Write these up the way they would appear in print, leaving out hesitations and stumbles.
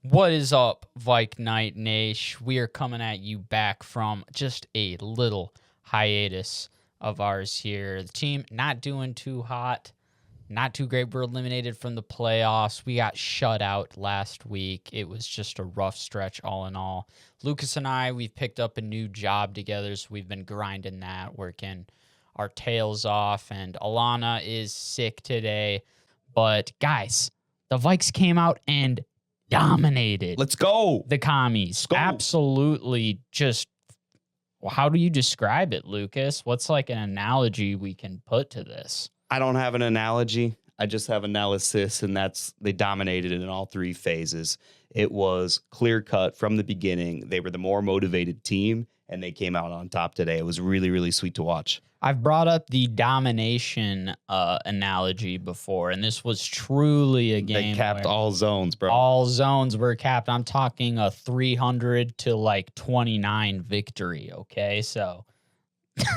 What is up, Vike Nite Nation? We are coming at you back from just a little hiatus of ours here. The team not doing too hot, not too great. We're eliminated from the playoffs. We got shut out last week. It was just a rough stretch all in all. Lucas and I, we've picked up a new job together, so we've been grinding that, working our tails off. And Alana is sick today. But guys, the Vikes came out and dominated. Let's go. The commies. Absolutely just, how do you describe it, Lucas? What's like an analogy we can put to this? I don't have an analogy. I just have analysis, and that's they dominated in all three phases. It was clear cut from the beginning. They were the more motivated team, and they came out on top today. It was really, really sweet to watch. I've brought up the domination analogy before, and this was truly a game. They capped all zones, bro. All zones were capped. I'm talking a 300 to like 29 victory, okay? So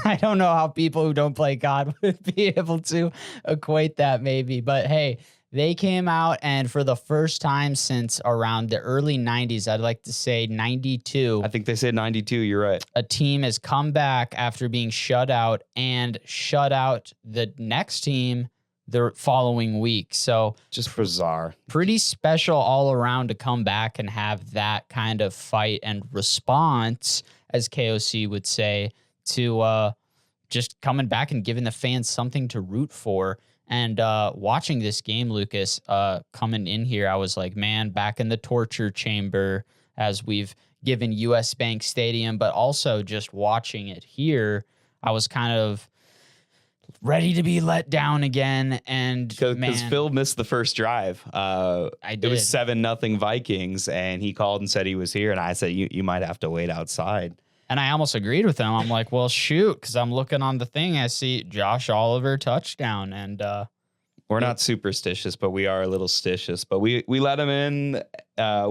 I don't know how people who don't play COD would be able to equate that maybe. But hey, they came out, and for the first time since around the early 90s, I'd like to say 92. I think they said 92. You're right. A team has come back after being shut out and shut out the next team the following week. So just bizarre. Pretty special all around to come back and have that kind of fight and response, as KOC would say, to just coming back and giving the fans something to root for. And watching this game, Lucas, coming in here, I was like, man, back in the torture chamber as we've given US Bank Stadium, but also just watching it here, I was kind of ready to be let down again. And because Phil missed the first drive. I did. It was 7-0 Vikings, and he called and said he was here, and I said, you might have to wait outside. And I almost agreed with him. I'm like, well, shoot, because I'm looking on the thing. I see Josh Oliver touchdown. And we're not superstitious, but we are a little stitious. But we let him in.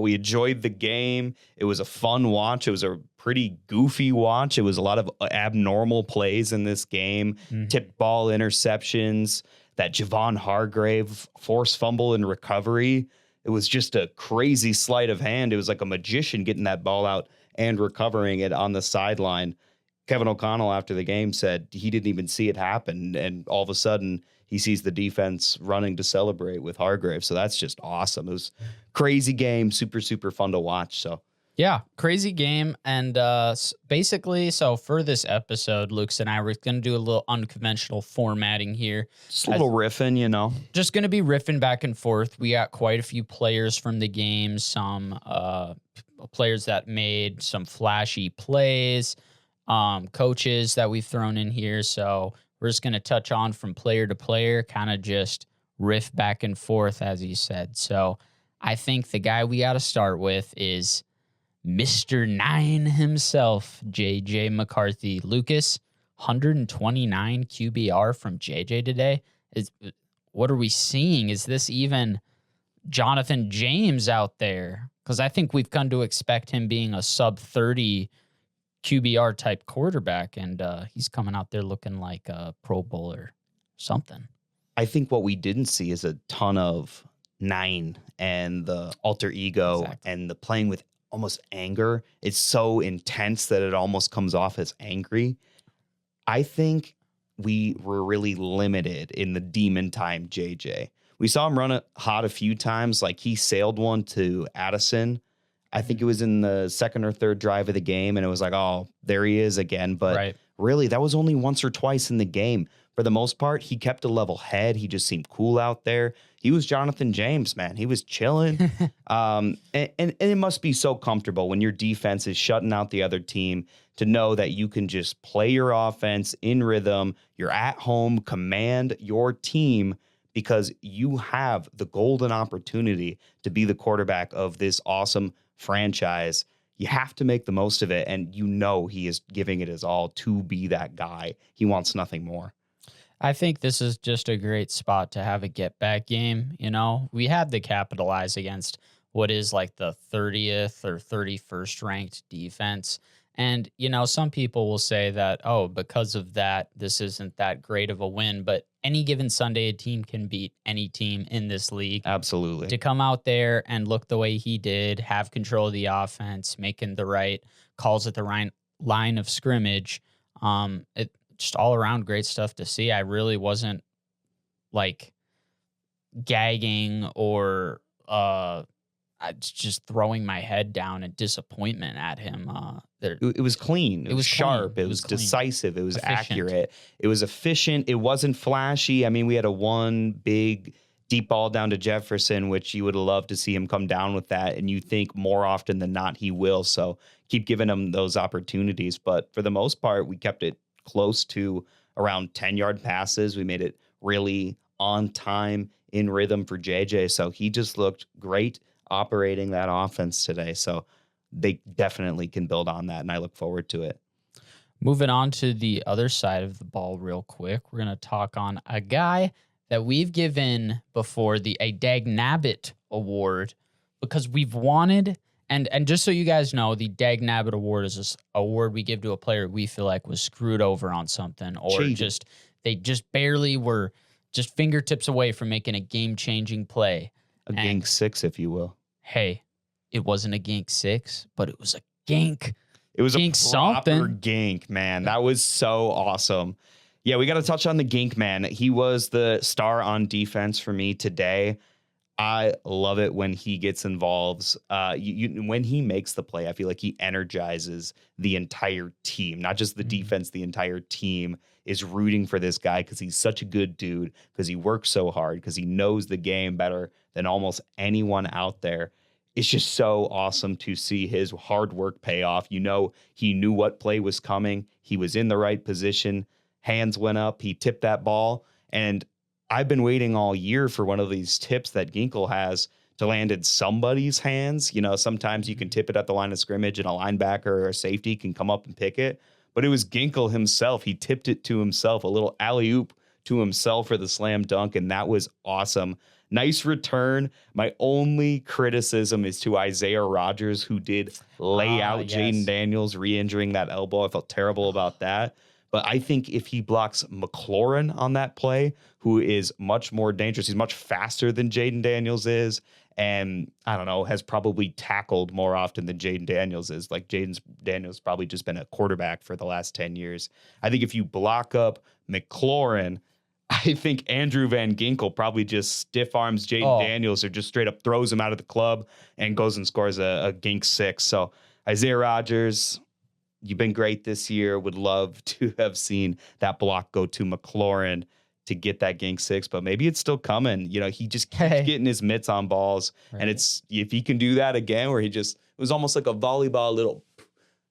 We enjoyed the game. It was a fun watch. It was a pretty goofy watch. It was a lot of abnormal plays in this game. Tipped ball interceptions, that Javon Hargrave forced fumble and recovery. It was just a crazy sleight of hand. It was like a magician getting that ball out and recovering it on the sideline. Kevin O'Connell after the game said he didn't even see it happen, and all of a sudden he sees the defense running to celebrate with Hargrave. So that's just awesome. It was crazy game, super, super fun to watch. So yeah, crazy game. And basically, so for this episode, Lucas and I were going to do a little unconventional formatting here. Just a little riffing, you know. Just going to be riffing back and forth. We got quite a few players from the game, some players that made some flashy plays, coaches that we've thrown in here. So we're just going to touch on from player to player, kind of just riff back and forth, as you said. So I think the guy we got to start with is Mr. 9 himself, JJ McCarthy. Lucas, 129 QBR from JJ today. What are we seeing? Is this even Jonathan James out there? Because I think we've come to expect him being a sub-30 QBR type quarterback, and he's coming out there looking like a Pro Bowl or something. I think what we didn't see is a ton of 9 and the alter ego and the playing with almost anger. It's so intense that it almost comes off as angry. I think we were really limited in the demon time JJ. We saw him run it hot a few times. Like he sailed one to Addison. I think it was in the second or third drive of the game. And it was like, oh, there he is again. But really, that was only once or twice in the game. For the most part, he kept a level head. He just seemed cool out there. He was Jonathan James, man. He was chilling. And it must be so comfortable when your defense is shutting out the other team to know that you can just play your offense in rhythm. You're at home, command your team, because you have the golden opportunity to be the quarterback of this awesome franchise. You have to make the most of it, and you know he is giving it his all to be that guy. He wants nothing more. I think this is just a great spot to have a get-back game. You know, we had to capitalize against what is like the 30th or 31st ranked defense, And, some people will say that, oh, because of that, this isn't that great of a win. But any given Sunday, a team can beat any team in this league. Absolutely. To come out there and look the way he did, have control of the offense, making the right calls at the right line of scrimmage, it just all around great stuff to see. I really wasn't like gagging or just throwing my head down in disappointment at him. It was clean. It was sharp. Clean. It was clean. decisive. It was Efficient. accurate. It was efficient. It wasn't flashy. I mean, we had a one big deep ball down to Jefferson, which you would love to see him come down with that. And you think more often than not he will. So keep giving him those opportunities. But for the most part, we kept it close to around 10-yard passes. We made it really on time, in rhythm for JJ. So he just looked great operating that offense today. So they definitely can build on that, and I look forward to it. Moving on to the other side of the ball real quick, we're going to talk on a guy that we've given before a Dag Nabbit Award because we've wanted, and just so you guys know, the Dag Nabbit Award is this award we give to a player we feel like was screwed over on something or they just barely were just fingertips away from making a game-changing play. A gank 6, if you will. Hey, it wasn't a gank 6, but it was a gank. It was gank a proper something. gank, man. That was so awesome. Yeah, we got to touch on the gank, man. He was the star on defense for me today. I love it when he gets involved. When he makes the play, I feel like he energizes the entire team, not just the defense. The entire team is rooting for this guy because he's such a good dude, because he works so hard, because he knows the game better than almost anyone out there. It's just so awesome to see his hard work pay off. He knew what play was coming. He was in the right position. Hands went up. He tipped that ball. And I've been waiting all year for one of these tips that Ginkel has to land in somebody's hands. Sometimes you can tip it at the line of scrimmage and a linebacker or a safety can come up and pick it. But it was Ginkel himself. He tipped it to himself, a little alley-oop to himself for the slam dunk, and that was awesome. Nice return. My only criticism is to Isaiah Rodgers, who did lay out Jaden Daniels, re-injuring that elbow. I felt terrible about that. But I think if he blocks McLaurin on that play, who is much more dangerous, he's much faster than Jaden Daniels is, and I don't know, has probably tackled more often than Jaden Daniels is. Like Jaden Daniels probably just been a quarterback for the last 10 years. I think if you block up McLaurin, I think Andrew Van Ginkel probably just stiff arms Jaden Daniels or just straight up throws him out of the club and goes and scores a gank 6. So Isaiah Rodgers, you've been great this year. Would love to have seen that block go to McLaurin to get that gank 6, but maybe it's still coming. He just keeps getting his mitts on balls. Right. And if he can do that again, where it was almost like a volleyball little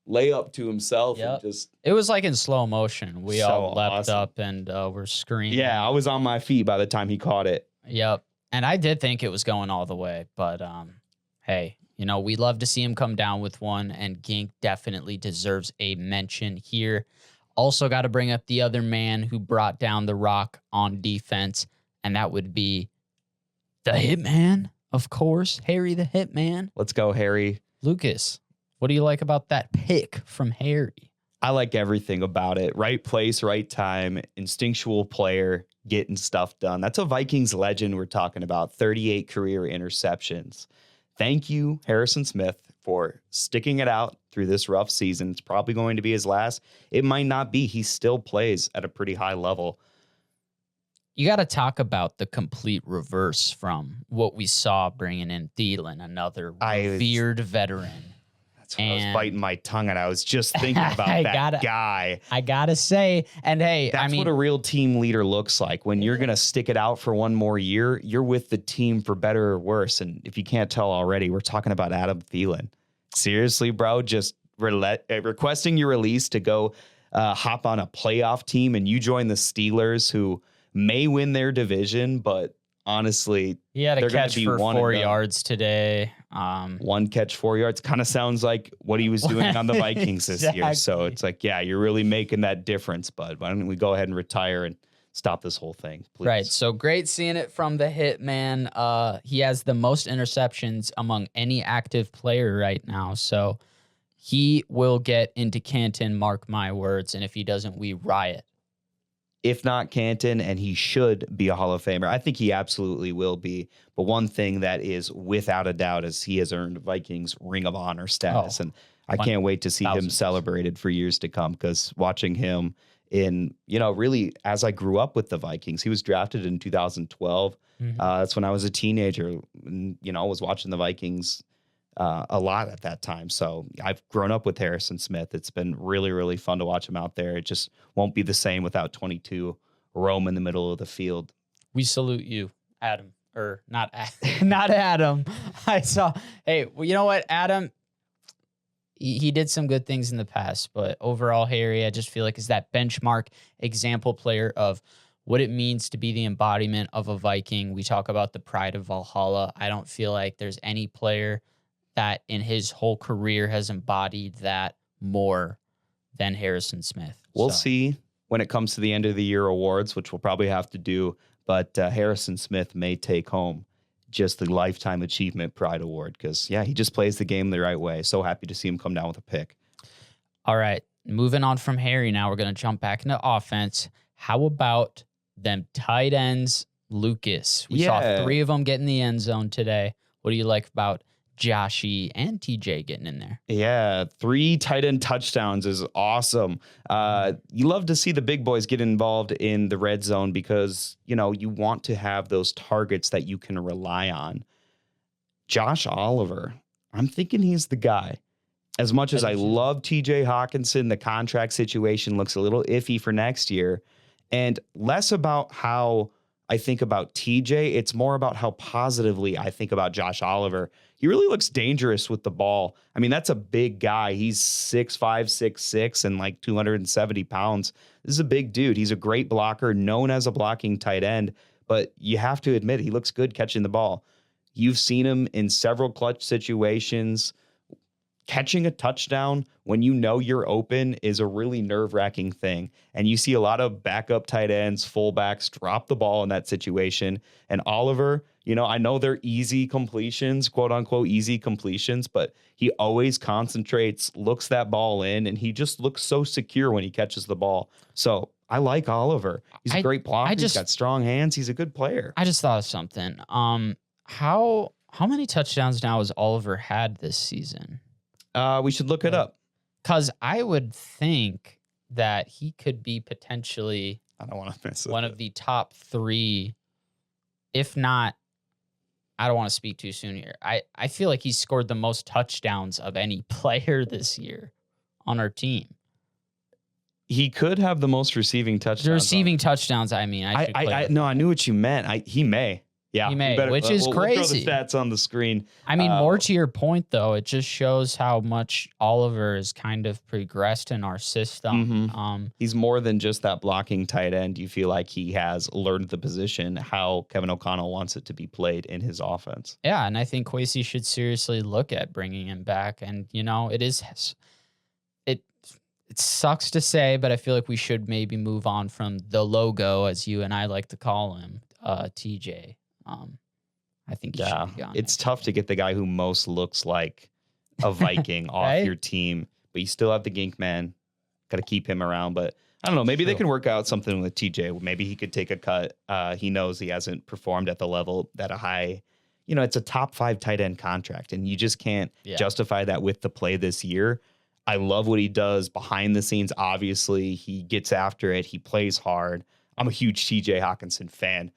layup to himself. Yep. And it was like in slow motion. We all leapt up and were screaming. Yeah, I was on my feet by the time he caught it. Yep. And I did think it was going all the way, but hey, we love to see him come down with one, and Gink definitely deserves a mention here. Also got to bring up the other man who brought down the rock on defense, and that would be the Hitman, of course, Harry the Hitman. Let's go, Harry. Lucas, what do you like about that pick from Harry? I like everything about it. Right place, right time, instinctual player, getting stuff done. That's a Vikings legend we're talking about, 38 career interceptions. Thank you, Harrison Smith, for sticking it out through this rough season. It's probably going to be his last. It might not be. He still plays at a pretty high level. You got to talk about the complete reverse from what we saw bringing in Thielen, another revered veteran. That's why I was biting my tongue, and I was just thinking about that guy. I got to say, and hey, that's what a real team leader looks like. When you're going to stick it out for one more year, you're with the team for better or worse. And if you can't tell already, we're talking about Adam Thielen. Seriously, bro, just requesting your release to go hop on a playoff team, and you join the Steelers, who may win their division, but honestly, he had a catch for 4 yards today. One catch, 4 yards kind of sounds like what he was doing on the Vikings this year. So it's like, yeah, you're really making that difference, bud. Why don't we go ahead and retire and stop this whole thing, please? Right. So great seeing it from the Hitman. He has the most interceptions among any active player right now. So He will get into Canton, mark my words, and if he doesn't, we riot. If not Canton, and he should be a Hall of Famer. I think he absolutely will be. But one thing that is without a doubt is he has earned Vikings Ring of Honor status. And I can't wait to see him celebrated for years to come, because watching him in, really as I grew up with the Vikings, he was drafted in 2012. That's when I was a teenager, and, was watching the Vikings a lot at that time. So I've grown up with Harrison Smith. It's been really, really fun to watch him out there. It just won't be the same without 22 roam in the middle of the field. We salute you, Adam. Or not Adam. I saw, hey, well, you know what, Adam? He did some good things in the past, but overall, Harry, I just feel like is that benchmark example player of what it means to be the embodiment of a Viking. We talk about the pride of Valhalla. I don't feel like there's any player that in his whole career has embodied that more than Harrison Smith. We'll see when it comes to the end of the year awards, which we'll probably have to do, but Harrison Smith may take home just the Lifetime Achievement Pride Award, because, he just plays the game the right way. So happy to see him come down with a pick. All right, moving on from Harry now, we're going to jump back into offense. How about them tight ends, Lucas? We saw 3 of them get in the end zone today. What do you like about Joshy and TJ getting in there? Yeah, 3 tight end touchdowns is awesome. You love to see the big boys get involved in the red zone because, you want to have those targets that you can rely on. Josh Oliver, I'm thinking he's the guy. As much as I love TJ Hawkinson, the contract situation looks a little iffy for next year. And less about how I think about TJ, it's more about how positively I think about Josh Oliver. He really looks dangerous with the ball. I mean, that's a big guy. He's 6'5", 6'6", and like 270 pounds. This is a big dude. He's a great blocker, known as a blocking tight end, but you have to admit he looks good catching the ball. You've seen him in several clutch situations. Catching a touchdown when you know you're open is a really nerve-wracking thing. And you see a lot of backup tight ends, fullbacks drop the ball in that situation. And Oliver, I know they're easy completions, quote unquote, easy completions, but he always concentrates, looks that ball in, and he just looks so secure when he catches the ball. So I like Oliver. He's a great blocker. He's got strong hands. He's a good player. I just thought of something. How many touchdowns now has Oliver had this season? We should look it up. Because I would think that he could be potentially I don't want to miss one of the top 3, if not, I don't want to speak too soon here. I feel like he scored the most touchdowns of any player this year on our team. He could have the most receiving touchdowns. The receiving touchdowns, I mean. I knew what you meant. He may. Yeah, he may, which is crazy. We'll throw the stats on the screen. I mean, more to your point, though, it just shows how much Oliver has kind of progressed in our system. Mm-hmm. He's more than just that blocking tight end. You feel like he has learned the position, how Kevin O'Connell wants it to be played in his offense. Yeah, and I think Kwesi should seriously look at bringing him back. And, it sucks to say, but I feel like we should maybe move on from the logo, as you and I like to call him, TJ. I think it's tough to get the guy who most looks like a Viking off your team, but you still have the Gink man. Got to keep him around, but I don't know. Maybe they can work out something with TJ. Maybe he could take a cut. He knows he hasn't performed at the level that a high, it's a top 5 tight end contract, and you just can't justify that with the play this year. I love what he does behind the scenes. Obviously, he gets after it. He plays hard. I'm a huge TJ Hawkinson fan.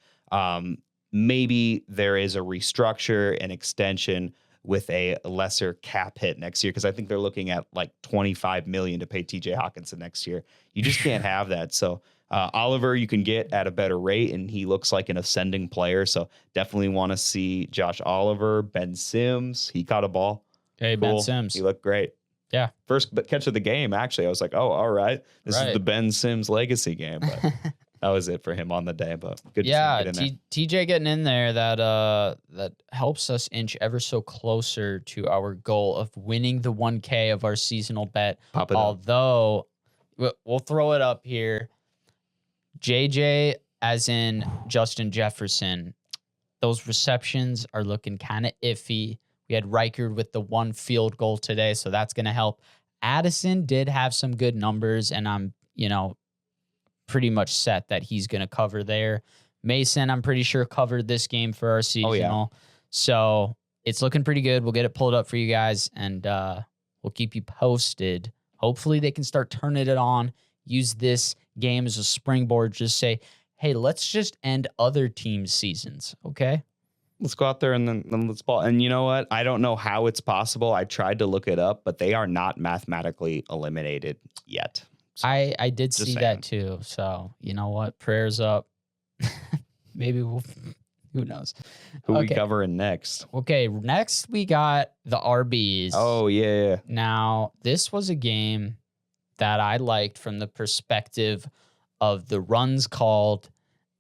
Maybe there is a restructure and extension with a lesser cap hit next year, because I think they're looking at like $25 million to pay TJ Hawkinson next year. You just can't have that. So Oliver, you can get at a better rate, and he looks like an ascending player. So definitely want to see Josh Oliver. Ben Sims, he caught a ball. Hey, cool. Ben Sims. He looked great. Yeah. First catch of the game, actually. I was like, oh, all right. This is the Ben Sims legacy game. But that was it for him on the day, but good. Yeah, to see TJ getting in there, that helps us inch ever so closer to our goal of winning the 1K of our seasonal bet. Although we'll throw it up here, JJ, as in Justin Jefferson, those receptions are looking kind of iffy. We We had Reichard with the 1 field goal today, so that's going to help. Addison did have some good numbers, and I'm, pretty much set that he's going to cover there. Mason, I'm pretty sure, covered this game for our seasonal. Oh, yeah. So it's looking pretty good. We'll get it pulled up for you guys, and we'll keep you posted. Hopefully they can start turning it on. Use this game as a springboard. Just say, hey, let's just end other teams' seasons, okay? Let's go out there and then let's ball. And you know what? I don't know how it's possible. I tried to look it up, but they are not mathematically eliminated yet. So, I did see that too. So, you know what? Prayers up. Maybe we'll, who knows? Who we covering next? Okay, next we got the RBs. Oh, yeah. Now, this was a game that I liked from the perspective of the runs called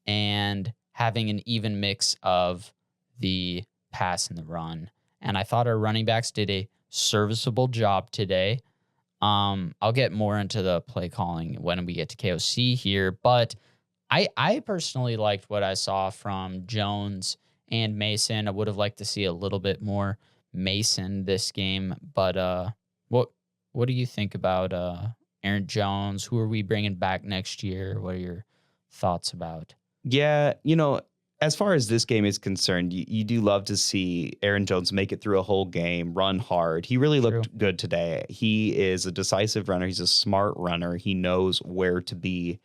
and having an even mix of the pass and the run. And I thought our running backs did a serviceable job today. I'll get more into the play calling when we get to KOC here, but I personally liked what I saw from Jones and Mason. I would have liked to see a little bit more Mason this game, but what do you think about Aaron Jones? Who are we bringing back next year? What are your thoughts about? Yeah, as far as this game is concerned, you do love to see Aaron Jones make it through a whole game, run hard. He really looked good today. He is a decisive runner. He's a smart runner. He knows where to be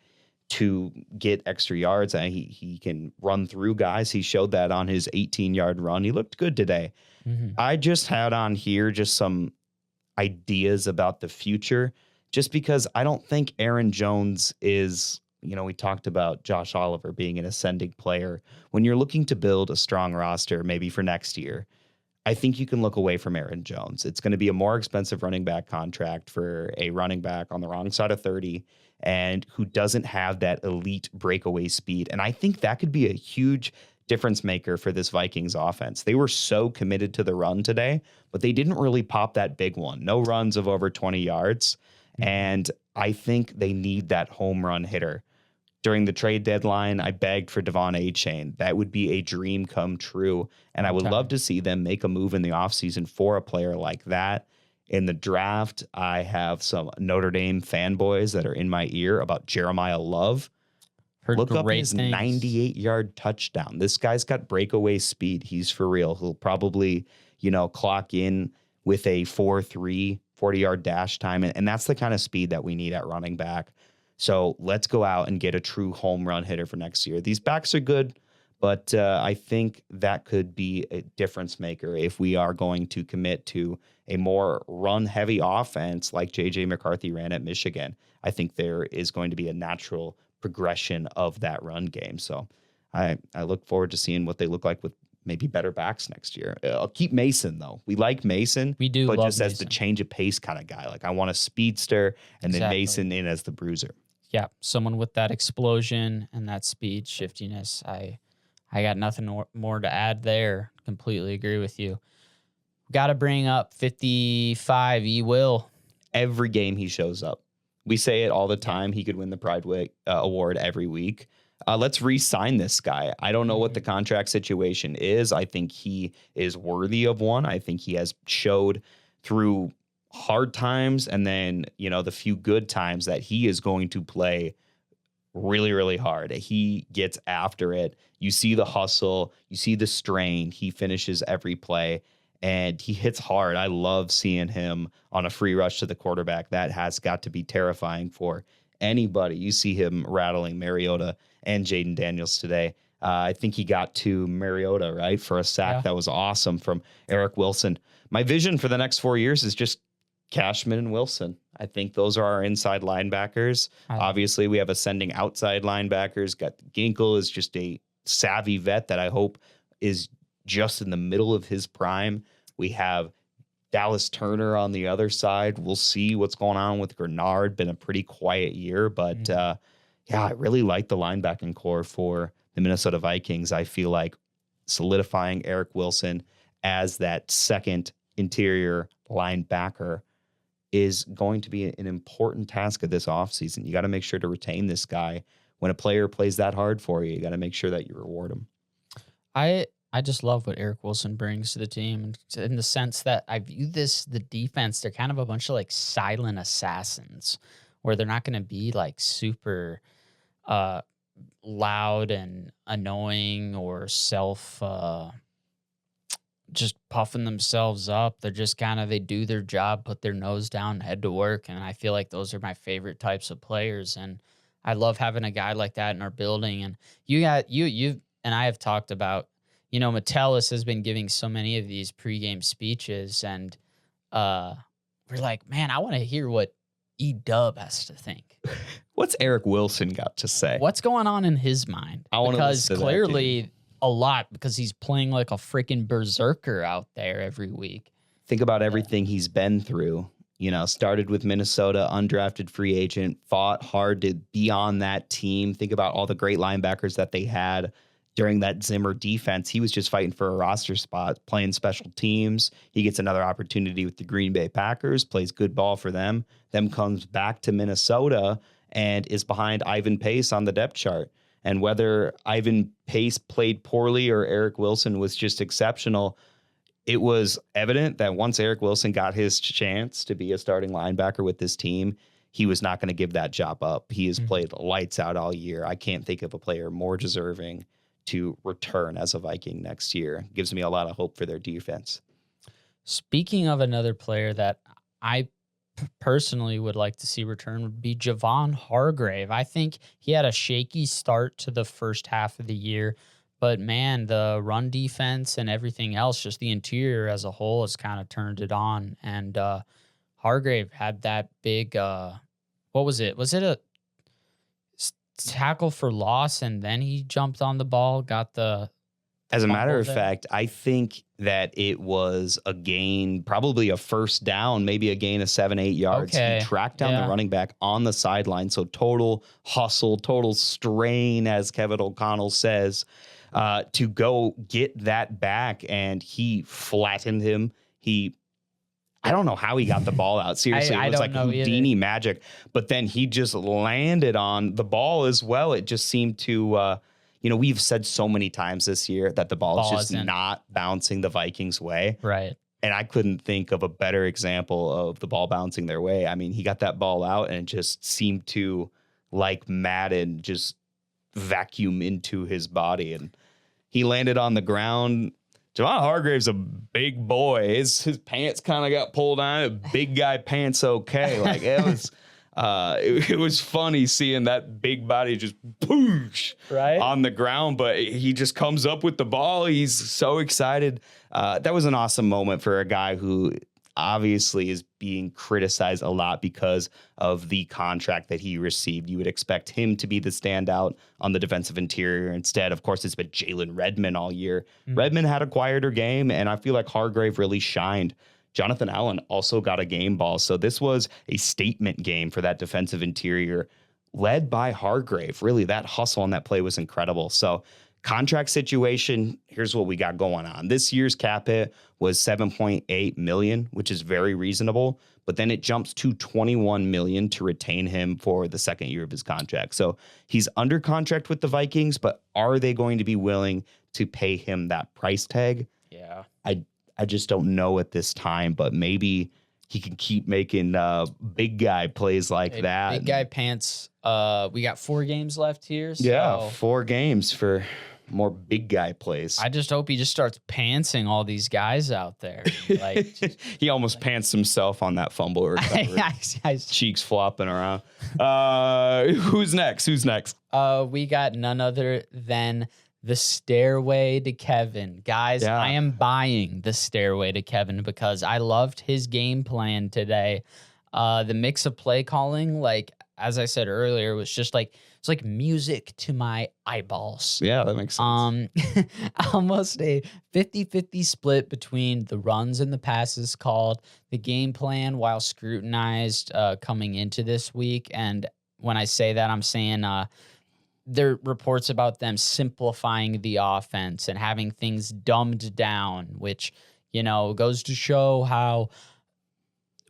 to get extra yards. He can run through guys. He showed that on his 18-yard run. He looked good today. Mm-hmm. I just had on here just some ideas about the future, just because I don't think Aaron Jones is... we talked about Josh Oliver being an ascending player. When you're looking to build a strong roster, maybe for next year, I think you can look away from Aaron Jones. It's going to be a more expensive running back contract for a running back on the wrong side of 30 and who doesn't have that elite breakaway speed. And I think that could be a huge difference maker for this Vikings offense. They were so committed to the run today, but they didn't really pop that big one. No runs of over 20 yards. And I think they need that home run hitter. During the trade deadline, I begged for Devon Achane. That would be a dream come true. And I would love to see them make a move in the offseason for a player like that. In the draft, I have some Notre Dame fanboys that are in my ear about Jeremiah Love. Look up his 98-yard touchdown. This guy's got breakaway speed. He's for real. He'll probably, clock in with a 4.3, 40-yard dash time. And that's the kind of speed that we need at running back. So let's go out and get a true home run hitter for next year. These backs are good, but I think that could be a difference maker if we are going to commit to a more run-heavy offense like J.J. McCarthy ran at Michigan. I think there is going to be a natural progression of that run game. So I look forward to seeing what they look like with maybe better backs next year. I'll keep Mason, though. We like Mason. We do, but love just Mason. As the change of pace kind of guy. Like, I want a speedster and then Mason in as the bruiser. Yeah, someone with that explosion and that speed shiftiness. I got nothing more to add there. Completely agree with you. Got to bring up 55 Will. Every game he shows up. We say it all the time. He could win the Pride Award every week. Let's re-sign this guy. I don't know what the contract situation is. I think he is worthy of one. I think he has showed through hard times and then, the few good times that he is going to play really, really hard. He gets after it. You see the hustle. You see the strain. He finishes every play and he hits hard. I love seeing him on a free rush to the quarterback. That has got to be terrifying for anybody. You see him rattling Mariota and Jaden Daniels today. I think he got to Mariota, right, for a sack. Yeah. That was awesome from Eric Wilson. My vision for the next 4 years is just Cashman and Wilson. I think those are our inside linebackers. Obviously, we have ascending outside linebackers. Got Ginkle is just a savvy vet that I hope is just in the middle of his prime. We have Dallas Turner on the other side. We'll see what's going on with Grenard. Been a pretty quiet year, but I really like the linebacking core for the Minnesota Vikings. I feel like solidifying Eric Wilson as that second interior linebacker is going to be an important task of this offseason. You got to make sure to retain this guy. When a player plays that hard for you, you got to make sure that you reward him. I just love what Eric Wilson brings to the team in the sense that I view the defense, they're kind of a bunch of like silent assassins where they're not going to be like super uh, loud and annoying or just puffing themselves up. They're just kind of, they do their job, put their nose down, head to work. And I feel like those are my favorite types of players. And I love having a guy like that in our building. And you and I have talked about, Metellus has been giving so many of these pregame speeches, and we're like, man, I want to hear what E-Dub has to think. What's Eric Wilson got to say? What's going on in his mind? Because clearly a lot, because he's playing like a freaking berserker out there every week. Think about everything he's been through. Started with Minnesota, undrafted free agent, fought hard to be on that team. Think about all the great linebackers that they had during that Zimmer defense. He was just fighting for a roster spot, playing special teams. He gets another opportunity with the Green Bay Packers, plays good ball for them, then comes back to Minnesota and is behind Ivan Pace on the depth chart. And whether Ivan Pace played poorly or Eric Wilson was just exceptional, it was evident that once Eric Wilson got his chance to be a starting linebacker with this team, he was not going to give that job up. He has played lights out all year. I can't think of a player more deserving to return as a Viking next year. Gives me a lot of hope for their defense. Speaking of another player that I personally would like to see return would be Javon Hargrave. I think he had a shaky start to the first half of the year, but man, the run defense and everything else, just the interior as a whole, has kind of turned it on. And Hargrave had that big, what was it? Was it a tackle for loss, and then he jumped on the ball, got the... As a matter of fact, I think that it was a gain, probably a first down, maybe a gain of 7-8 yards. Okay. He tracked down the running back on the sideline. So total hustle, total strain, as Kevin O'Connell says, to go get that back. And he flattened him. I don't know how he got the ball out. Seriously, it was like Houdini magic. But then he just landed on the ball as well. It just seemed to... we've said so many times this year that the ball is just not bouncing the Vikings' way. Right. And I couldn't think of a better example of the ball bouncing their way. I mean, he got that ball out and it just seemed to, like Madden, just vacuum into his body. And he landed on the ground. Javon Hargrave's a big boy. His pants kind of got pulled on. Big guy pants okay. Like, it was... it was funny seeing that big body just poosh on the ground, but he just comes up with the ball. He's so excited. That was an awesome moment for a guy who obviously is being criticized a lot because of the contract that he received. You would expect him to be the standout on the defensive interior. Instead, of course, it's been Jalen Redmond all year. Redmond had a quieter game, and I feel like Hargrave really shined. Jonathan Allen also got a game ball. So this was a statement game for that defensive interior led by Hargrave. Really, that hustle on that play was incredible. So contract situation, here's what we got going on. This year's cap hit was $7.8 million, which is very reasonable. But then it jumps to $21 million to retain him for the second year of his contract. So he's under contract with the Vikings, but are they going to be willing to pay him that price tag? Yeah. I just don't know at this time, but maybe he can keep making big guy plays like that. Big guy pants. We got 4 games left here. So yeah, 4 games for more big guy plays. I just hope he just starts pantsing all these guys out there. Like he almost pants himself on that fumble recovery. Cheeks flopping around. Who's next? We got none other than the Stairway to Kevin. Guys, yeah. I am buying the Stairway to Kevin because I loved his game plan today. The mix of play calling, like, as I said earlier, was just like, it's like music to my eyeballs. Yeah, that makes sense. Almost a 50-50 split between the runs and the passes called, the game plan while scrutinized coming into this week. And when I say that, I'm saying there are reports about them simplifying the offense and having things dumbed down, which, goes to show how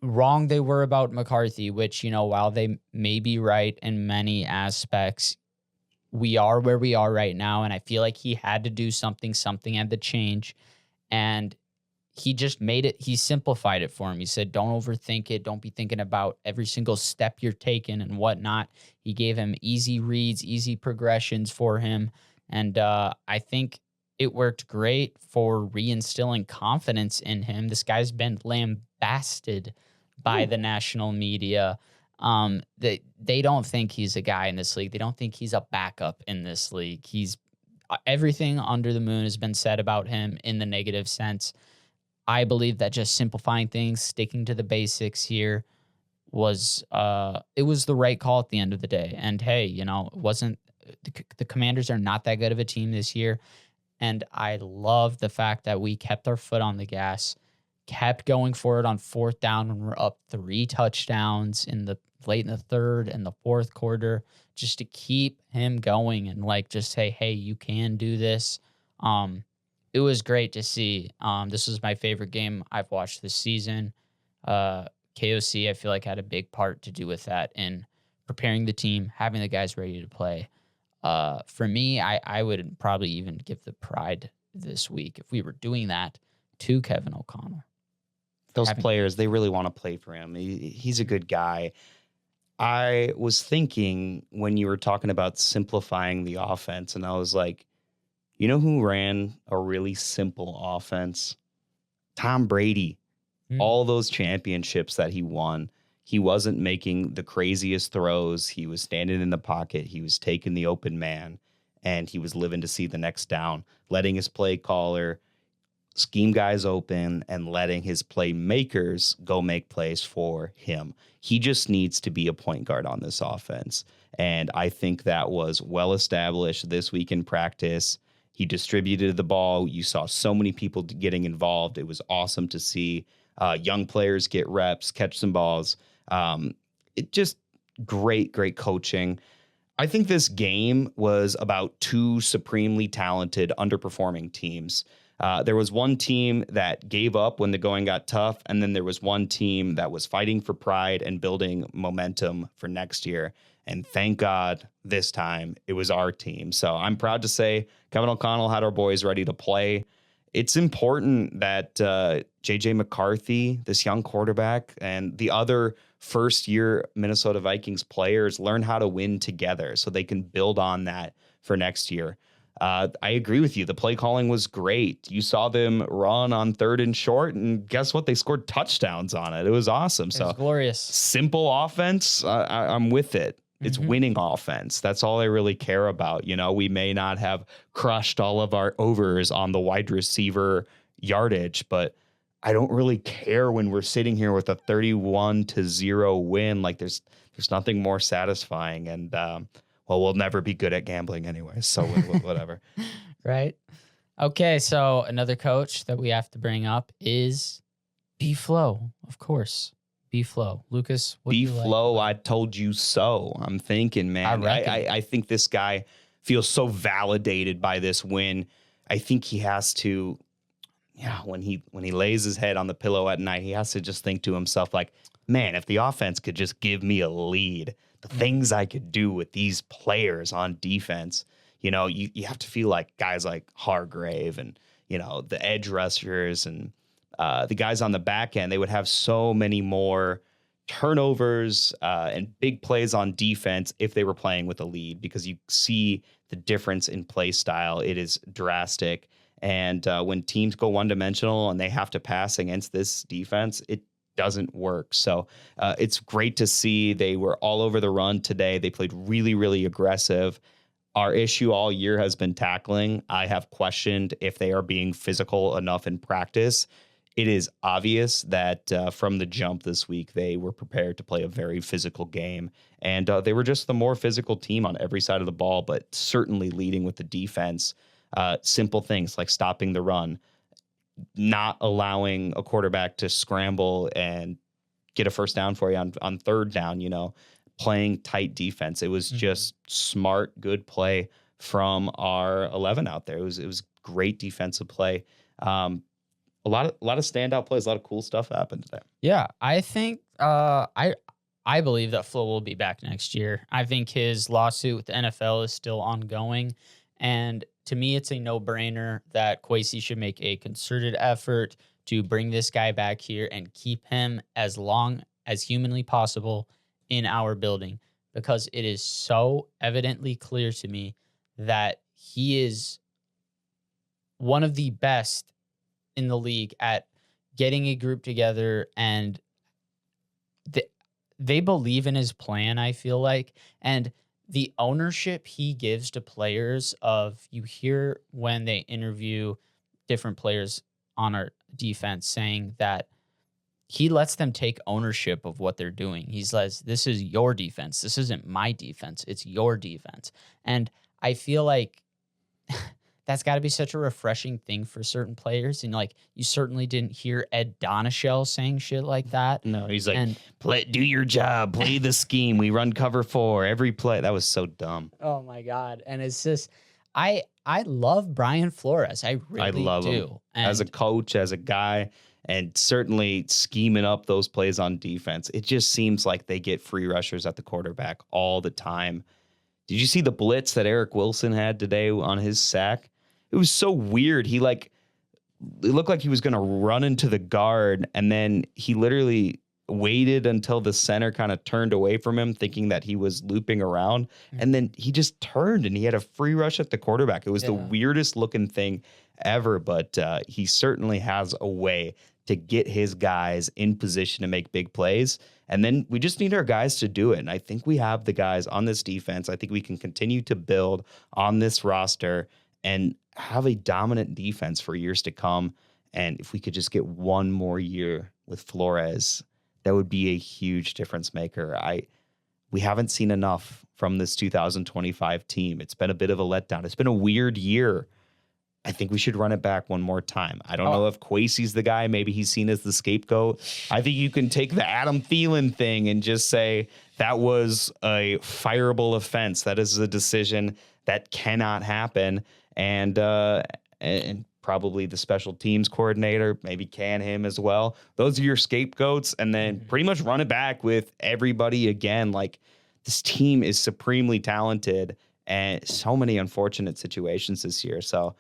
wrong they were about McCarthy, which, while they may be right in many aspects, we are where we are right now. And I feel like he had to do something. Something had to change. And he just made it. He simplified it for him. He said, don't overthink it. Don't be thinking about every single step you're taking and whatnot. He gave him easy reads, easy progressions for him. And I think it worked great for reinstilling confidence in him. This guy's been lambasted by the national media. They don't think he's a guy in this league. They don't think he's a backup in this league. He's everything under the moon has been said about him in the negative sense. I believe that just simplifying things, sticking to the basics here was it was the right call at the end of the day. And hey, you know, it wasn't the Commanders are not that good of a team this year. And I love the fact that we kept our foot on the gas, kept going for it on fourth down when we're up 3 touchdowns in the late in the third and the fourth quarter, just to keep him going and like just say, hey, you can do this. It was great to see. This was my favorite game I've watched this season. KOC, I feel like, had a big part to do with that in preparing the team, having the guys ready to play. For me, I would probably even give the pride this week, if we were doing that, to Kevin O'Connell. Those players, they really want to play for him. He's a good guy. I was thinking when you were talking about simplifying the offense, and I was like, you know who ran a really simple offense? Tom Brady. All those championships that he won, he wasn't making the craziest throws. He was standing in the pocket. He was taking the open man, and he was living to see the next down, letting his play caller scheme guys open and letting his playmakers go make plays for him. He just needs to be a point guard on this offense. And I think that was well established this week in practice. He distributed the ball. You saw so many people getting involved. It was awesome to see young players get reps, catch some balls. It just great coaching. I think this game was about 2 supremely talented, underperforming teams. There was one team that gave up when the going got tough, and then there was one team that was fighting for pride and building momentum for next year. And thank God this time it was our team. So I'm proud to say Kevin O'Connell had our boys ready to play. It's important that J.J. McCarthy, this young quarterback, and the other first-year Minnesota Vikings players learn how to win together so they can build on that for next year. I agree with you. The play calling was great. You saw them run on 3rd and short, and guess what? They scored touchdowns on it. It was awesome. It was glorious. Simple offense. I'm with it. It's winning offense. That's all I really care about. You know, we may not have crushed all of our overs on the wide receiver yardage, but I don't really care when we're sitting here with a 31-0 win. Like there's nothing more satisfying. And, well, we'll never be good at gambling anyway. So whatever. Right. Okay. So another coach that we have to bring up is B-Flow, of course. B-Flow. Lucas, what B-Flow, like? I told you so. I'm thinking, man. I think this guy feels so validated by this win. I think he has to, when he lays his head on the pillow at night, he has to just think to himself like, man, if the offense could just give me a lead, the things I could do with these players on defense, you know, you have to feel like guys like Hargrave and, you know, the edge rushers and the guys on the back end, they would have so many more turnovers and big plays on defense if they were playing with a lead, because you see the difference in play style. It is drastic. And when teams go one-dimensional and they have to pass against this defense, it doesn't work. So it's great to see they were all over the run today. They played really, really aggressive. Our issue all year has been tackling. I have questioned if they are being physical enough in practice. It is obvious that from the jump this week, they were prepared to play a very physical game. And they were just the more physical team on every side of the ball, but certainly leading with the defense. Simple things like stopping the run, not allowing a quarterback to scramble and get a first down for you on third down, you know, playing tight defense. It was just smart, good play from our 11 out there. It was great defensive play. A lot of standout plays, a lot of cool stuff happened today. Yeah, I think I believe that Flo will be back next year. I think his lawsuit with the NFL is still ongoing. And to me, it's a no-brainer that Kwesi should make a concerted effort to bring this guy back here and keep him as long as humanly possible in our building, because it is so evidently clear to me that he is one of the best in the league at getting a group together, and they believe in his plan, I feel like. And the ownership he gives to players, of you hear when they interview different players on our defense saying that he lets them take ownership of what they're doing. He says, this is your defense. This isn't my defense. It's your defense. And I feel like that's got to be such a refreshing thing for certain players. And like, you certainly didn't hear Ed Donashell saying shit like that. No, he's like, do your job, play the scheme. We run cover 4 every play. That was so dumb. Oh my God. And it's just, I love Brian Flores. I really love do. him as a coach, as a guy, and certainly scheming up those plays on defense. It just seems like they get free rushers at the quarterback all the time. Did you see the blitz that Eric Wilson had today on his sack? It was so weird. It looked like he was going to run into the guard, and then he literally waited until the center kind of turned away from him, thinking that he was looping around. And then he just turned and he had a free rush at the quarterback. It was the weirdest looking thing ever, but he certainly has a way to get his guys in position to make big plays. And then we just need our guys to do it. And I think we have the guys on this defense. I think we can continue to build on this roster and have a dominant defense for years to come. And if we could just get one more year with Flores, that would be a huge difference maker. We haven't seen enough from this 2025 team. It's been a bit of a letdown. It's been a weird year. I think we should run it back one more time. I don't know if Kwesi's the guy. Maybe he's seen as the scapegoat. I think you can take the Adam Thielen thing and just say that was a fireable offense. That is a decision that cannot happen. And probably the special teams coordinator, maybe can him as well. Those are your scapegoats, and then pretty much run it back with everybody again. Like, this team is supremely talented, and so many unfortunate situations this year. So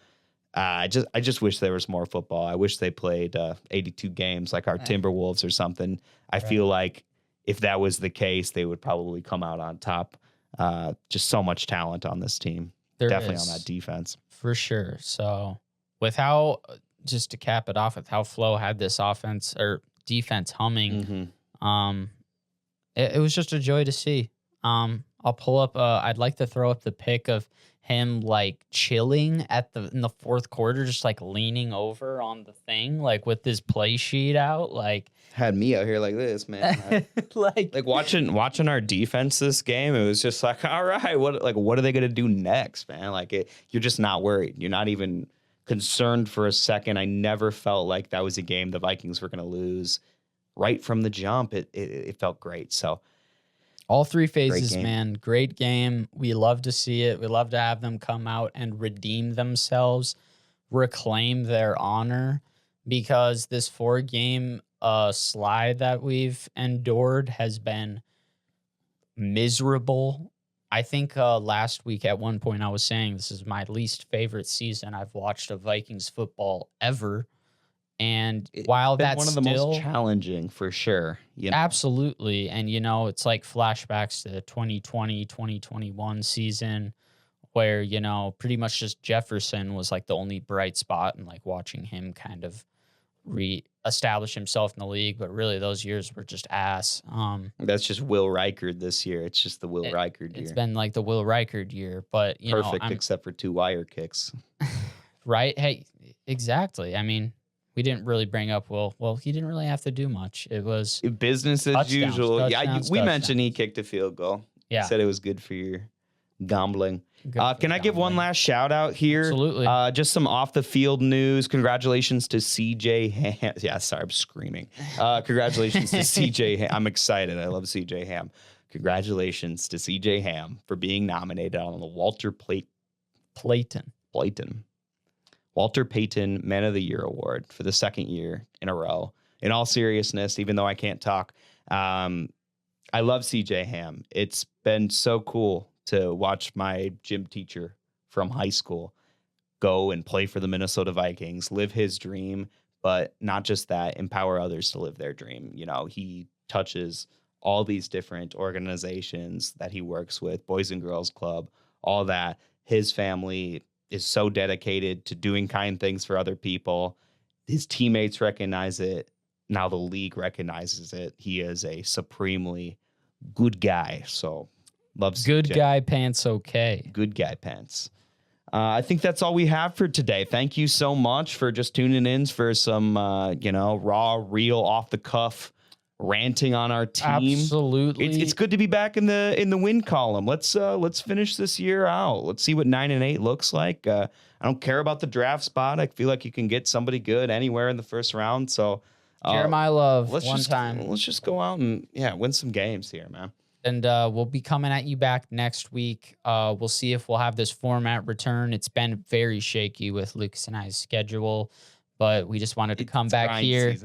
I just wish there was more football. I wish they played 82 games like our Timberwolves or something. I feel like if that was the case, they would probably come out on top. Just so much talent on this team. Definitely on that defense. For sure. So with how, just to cap it off, with how Flo had this offense or defense humming, it was just a joy to see. I'll pull up, I'd like to throw up the pic of him like chilling in the fourth quarter, just like leaning over on the thing, like with his play sheet out, like had me out here like this, man. like watching our defense this game, it was just like, all right, what are they gonna do next, man? Like you're just not worried. You're not even concerned for a second. I never felt like that was a game the Vikings were gonna lose right from the jump. It felt great. So all three phases, man. Great game. We love to see it. We love to have them come out and redeem themselves, reclaim their honor, because this 4-game slide that we've endured has been miserable. I think last week at one point I was saying this is my least favorite season I've watched of Vikings football ever. And while that's one of the most challenging, for sure. Absolutely. And, it's like flashbacks to the 2020, 2021 season where, pretty much just Jefferson was like the only bright spot, and like watching him kind of re-establish himself in the league. But really those years were just ass. That's just Will Reichard this year. It's just the Will Reichard year. It's been like the Will Reichard year, but perfect except for 2 wire kicks. Right? Hey, exactly. I mean, we didn't really bring up Will. Well, he didn't really have to do much. It was business as usual. We mentioned he kicked a field goal. Yeah. Said it was good for your gambling. Can I give one last shout out here? Absolutely. Just some off the field news. Congratulations to CJ Ham. Yeah, sorry, I'm screaming. Congratulations to CJ Ham. I'm excited. I love CJ Ham. Congratulations to CJ Ham for being nominated on the Walter Payton Man of the Year Award for the second year in a row. In all seriousness, even though I can't talk, I love CJ Ham. It's been so cool to watch my gym teacher from high school go and play for the Minnesota Vikings, live his dream, but not just that, empower others to live their dream. You know, he touches all these different organizations that he works with, Boys and Girls Club, all that. His family is so dedicated to doing kind things for other people. His teammates recognize it. Now the league recognizes it. He is a supremely good guy. So love Good CJ. guy pants okay. Good guy pants. I think that's all we have for today. Thank you so much for just tuning in for some, raw, real, off the cuff ranting on our team. Absolutely. It's good to be back in the win column. Let's finish this year out. Let's see what 9-8 looks like. I don't care about the draft spot. I feel like you can get somebody good anywhere in the first round. So Jeremiah Love, let's just go out and win some games here, man. And we'll be coming at you back next week. We'll see if we'll have this format return. It's been very shaky with Lucas and I's schedule, but we just wanted to come back here,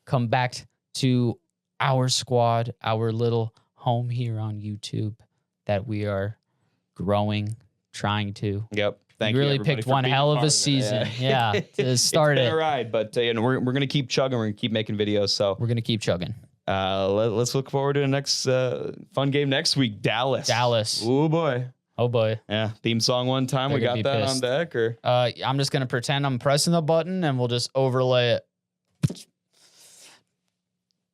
come back to our squad, our little home here on YouTube that we are growing, trying to. Yep. Thank you. You really picked one hell of a season. Yeah, to start it's been a ride, but we're going to keep chugging. We're going to keep making videos. So we're going to keep chugging. Let's look forward to the next fun game next week. Dallas. Oh boy. Yeah. Theme song one time. We got that on deck, or I'm just gonna pretend I'm pressing the button and we'll just overlay it.